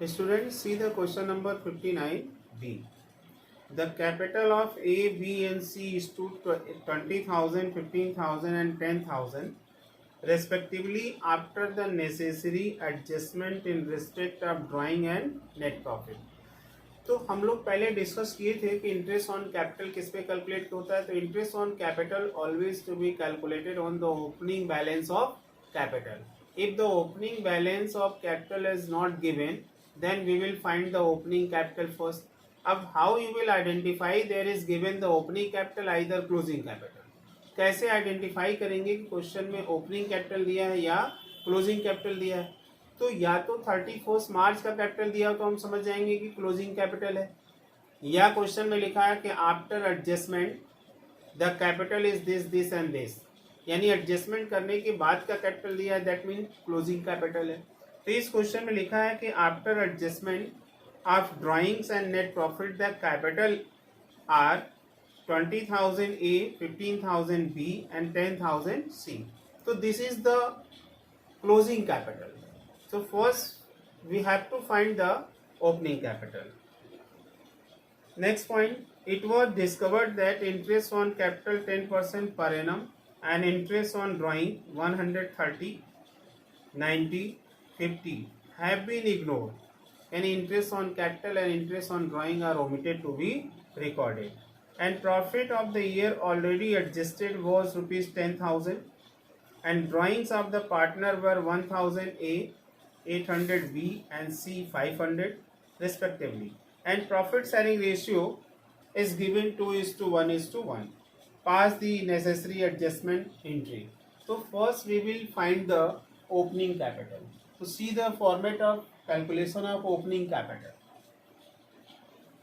Students, see the question number 59B. The capital of A, B and C is to 20,000, 15,000 and 10,000 respectively after the necessary adjustment in respect of drawing and net profit. तो हम लोग पहले discuss किए थे कि interest on capital किस पे calculate होता है. तो interest on capital always to be calculated on the opening balance of capital. If the opening balance of capital is not given, then we will find the opening capital first. अब how you will identify there is given the opening capital either closing capital. कैसे identify करेंगे कि question में opening capital दिया है या closing capital दिया है. तो या तो 31 मार्च का कैपिटल दिया हो तो हम समझ जाएंगे कि क्लोजिंग कैपिटल है, या क्वेश्चन में लिखा है कि after adjustment the capital is this this and this, यानी एडजस्टमेंट करने के बाद का कैपिटल दिया है, दैट मीन क्लोजिंग कैपिटल है. तो इस क्वेश्चन में लिखा है कि after adjustment of drawings and net profit the capital R 20,000 A, 15,000 B and 10,000 C. So this is the closing capital. So first we have to find the opening capital. Next point, it was discovered that interest on capital 10% per annum and interest on drawing 130, 90, 50 have been ignored, and interest on capital and interest on drawing are omitted to be recorded. And profit of the year already adjusted was rupees 10,000, and drawings of the partner were 1,000 A, 800 B and C 500 respectively, and profit sharing ratio is given 2:1:1. Pass the necessary adjustment entry. So first we will find the opening capital. So see the format of calculation of opening capital.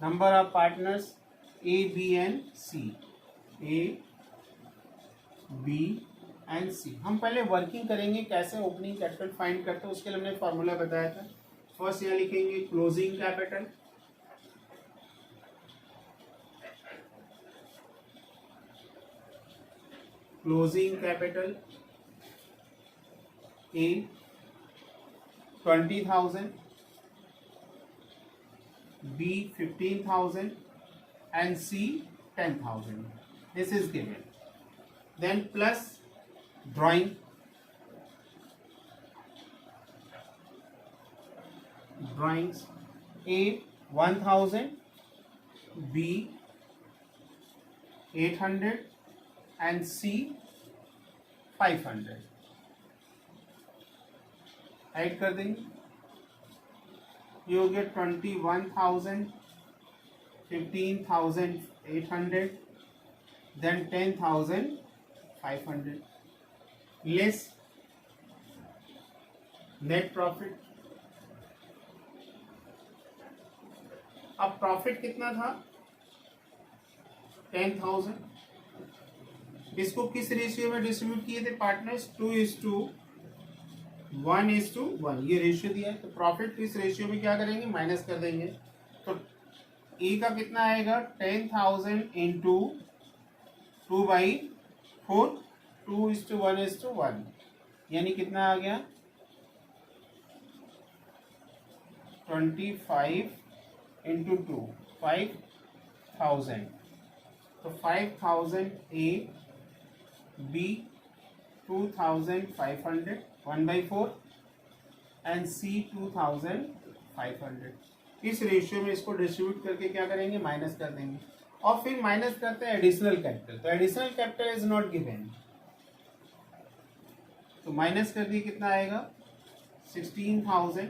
Number of partners A, B and C. A, B and C. हम पहले working करेंगे कैसे opening capital find करते हैं, उसके लिए हमने formula बताया था. फर्स्ट यहाँ लिखेंगे closing capital, closing capital A 20,000, B 15,000 and C 10,000. This is given. Then plus drawing, drawings A 1,000, B 800 and C 500. Add कर देंगे, you get 21,000, 15,800, then 10,500 less net profit. अब प्रॉफिट कितना था 10,000. इसको किस रेशियो में डिस्ट्रीब्यूट किए थे पार्टनर्स, 2:1:1. ये रेशियो दिया है. तो प्रॉफिट इस रेशियो में क्या करेंगे, माइनस कर देंगे. तो ए का कितना आएगा 10,000 इंटू 2/4, 2:1:1, यानी कितना आ गया 25 इंटू 2 5,000. तो 5,000 A, B 2,500 1/4 एंड C 2,500. इस रेशियो में इसको डिस्ट्रीब्यूट करके क्या करेंगे, माइनस कर देंगे. और फिर माइनस करते हैं एडिशनल कैपिटल. तो additional capital is not given, तो माइनस कर दिए, कितना आएगा 16,000.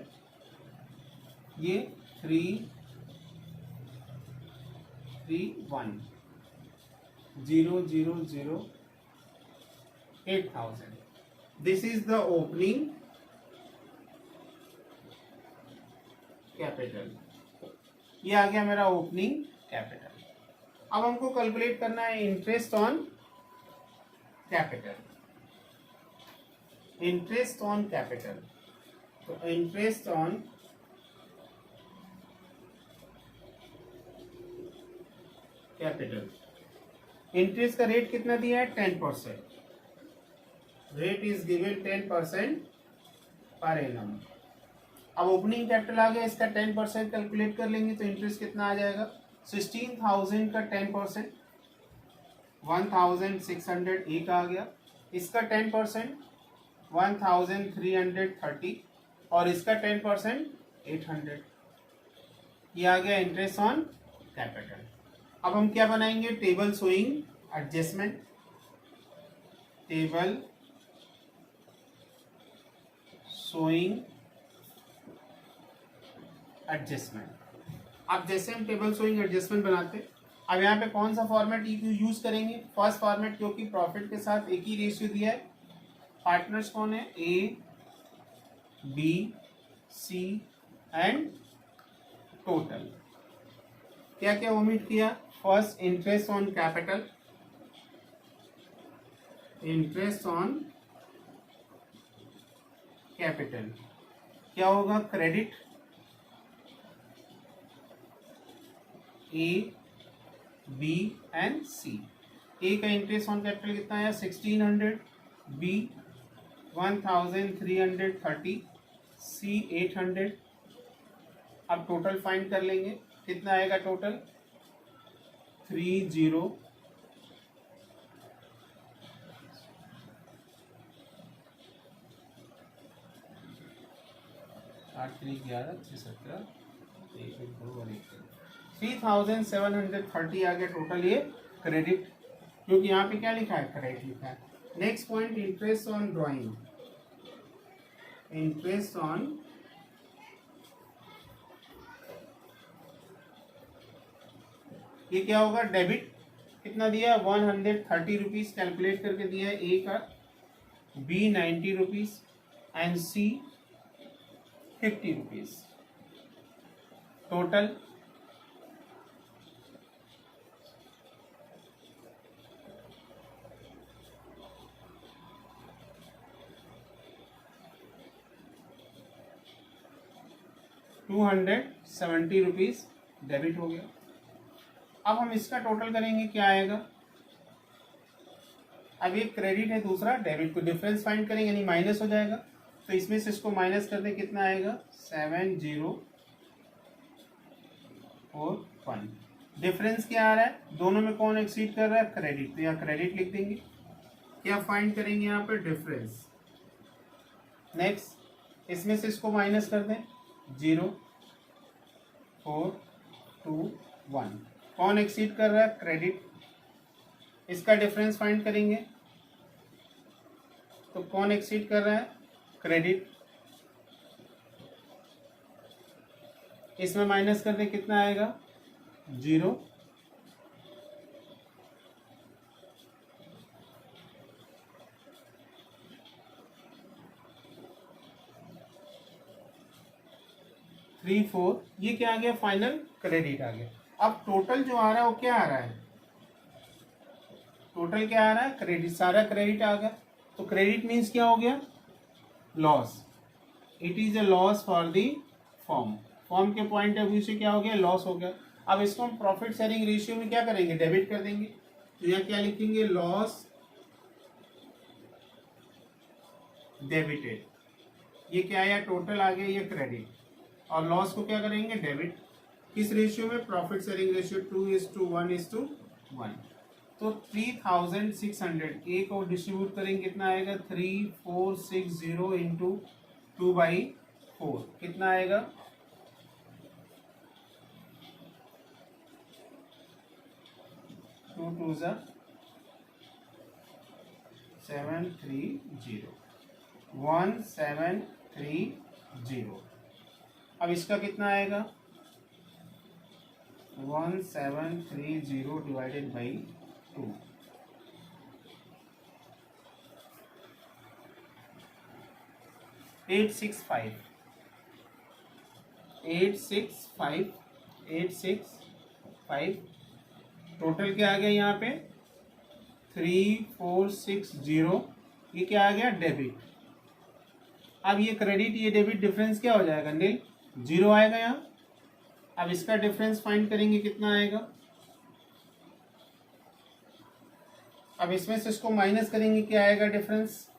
ये 3,3,1,0,0,0, 8,000. This is the opening capital. ये आ गया मेरा ओपनिंग कैपिटल. अब हमको कैलकुलेट करना है interest on capital. Interest on capital, तो इंटरेस्ट ऑन कैपिटल, इंटरेस्ट का रेट कितना दिया है 10%. Rate is given 10% per annum. अब ओपनिंग कैपिटल आ गया, इसका 10% कैलकुलेट कर लेंगे तो इंटरेस्ट कितना आ जाएगा, 16,000 का 10% 1,600 एक आ गया, इसका 10% 1,330 और इसका 10% 800, ये आ गया इंटरेस्ट ऑन कैपिटल। अब हम क्या बनाएंगे, table showing adjustment, table showing adjustment. अब जैसे हम टेबल शोइंग एडजस्टमेंट बनाते, अब यहाँ पे कौन सा फॉर्मेट यूज करेंगे, फर्स्ट फॉर्मेट, क्योंकि प्रॉफिट के साथ एक ही रेशियो दिया है, पार्टनर्स कौन है, A B C and total. क्या क्या ओमिट किया, first interest on capital, interest on capital क्या होगा, credit A B and C. A का इंटरेस्ट ऑन कैपिटल कितना है 1600, बी 1330, सी 800। अब टोटल फाइंड कर लेंगे, कितना आएगा टोटल 30 8 3 11 6 17 3,730 आ गया टोटल ये क्रेडिट, क्योंकि यहाँ पे क्या लिखा है, क्रेडिट लिखा है। Next point, interest on drawing, interest on ये क्या होगा, डेबिट, कितना दिया 130 रुपीज कैलकुलेट करके दिया है ए का, B 90 rupees and C 50 rupees, total 270 rupees debit हो गया। अब हम इसका टोटल करेंगे, क्या आएगा, अब ये क्रेडिट है, दूसरा डेबिट, को डिफरेंस फाइंड करेंगे यानी माइनस हो जाएगा, तो इसमें से इसको माइनस कर दें, कितना आएगा 7041। डिफरेंस क्या आ रहा है, दोनों में कौन एक्सीड कर रहा है, क्रेडिट, तो यहाँ क्रेडिट लिख देंगे। क्या फाइंड करेंगे यहाँ पे, डिफरेंस। नेक्स्ट इसमें से इसको माइनस कर दें, 0421, कौन एक्सीड कर रहा है, क्रेडिट। इसका डिफरेंस फाइंड करेंगे तो कौन एक्सीड कर रहा है, क्रेडिट। इसमें माइनस कर दे, कितना आएगा 0। थ्री फोर, ये क्या आ गया, फाइनल क्रेडिट आ गया। अब टोटल जो आ रहा है वो क्या आ रहा है, टोटल क्या आ रहा है, क्रेडिट, सारा क्रेडिट आ गया। तो क्रेडिट मीन्स क्या हो गया, loss, it is a loss for the form, form के पॉइंट ऑफ व्यू से क्या हो गया, लॉस हो गया। अब इसको हम प्रॉफिट शेयरिंग रेशियो में क्या करेंगे, डेबिट कर देंगे, तो यहाँ क्या लिखेंगे, लॉस डेबिटेड, ये क्या आया, टोटल आ गया, ये क्रेडिट, और लॉस को क्या करेंगे, डेबिट। किस रेशियो में, प्रॉफिट शेयरिंग रेशियो 2:1:1। तो 3,600, ए को डिस्ट्रीब्यूट करेंगे, कितना आएगा 3460 इंटू 2/4, कितना आएगा 2 2 730 1730। अब इसका कितना आएगा 1730 डिवाइडेड बाई 2, 865 टोटल क्या आ गया यहाँ पे 3460, ये क्या आ गया, डेबिट। अब ये क्रेडिट, ये डेबिट, डिफरेंस क्या हो जाएगा, नील, 0 आएगा यहाँ। अब इसका डिफरेंस फाइंड करेंगे, कितना आएगा, अब इसमें से इसको माइनस करेंगे, क्या आएगा डिफरेंस,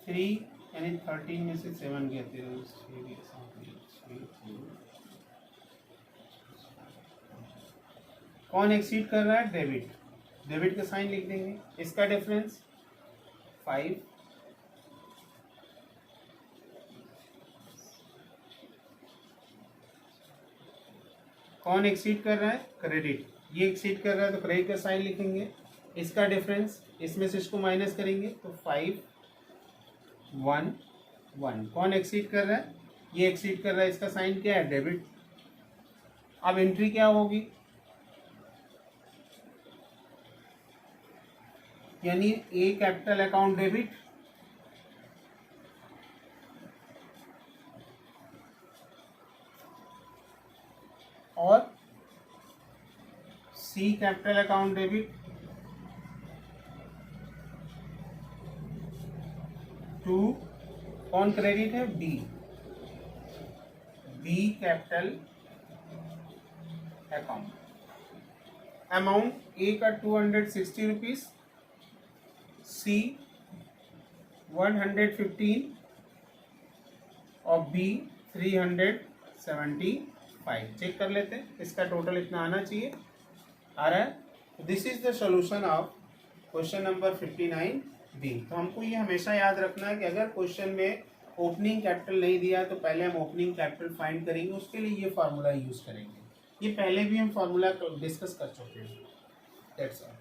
3 यानी 13 में से 7 गए थे। कौन एक्सीड कर रहा है? डेबिट। डेबिट का साइन लिख देंगे। इसका डिफरेंस 5। कौन एक्सीड कर रहा है? क्रेडिट। ये एक्सीड कर रहा है तो क्रेडिट का साइन लिखेंगे। इसका डिफरेंस, इसमें से इसको माइनस करेंगे तो 5 1 1। कौन एक्सीड कर रहा है? ये एक्सीड कर रहा है, इसका साइन क्या है? डेबिट। अब एंट्री क्या होगी? यानी ए कैपिटल अकाउंट डेबिट और C capital account debit to कौन क्रेडिट है? B. B capital account. Amount A का 260 रुपीज, सी 115 और बी 375। चेक कर लेते हैं, इसका टोटल इतना आना चाहिए। आ रहा है। This is the solution of question number 59 B. तो हमको ये हमेशा याद रखना है कि अगर क्वेश्चन में ओपनिंग कैपिटल नहीं दिया है तो पहले हम ओपनिंग कैपिटल फाइंड करेंगे, उसके लिए ये फार्मूला यूज करेंगे। ये पहले भी हम फार्मूला डिस्कस कर चुके हैं। That's all.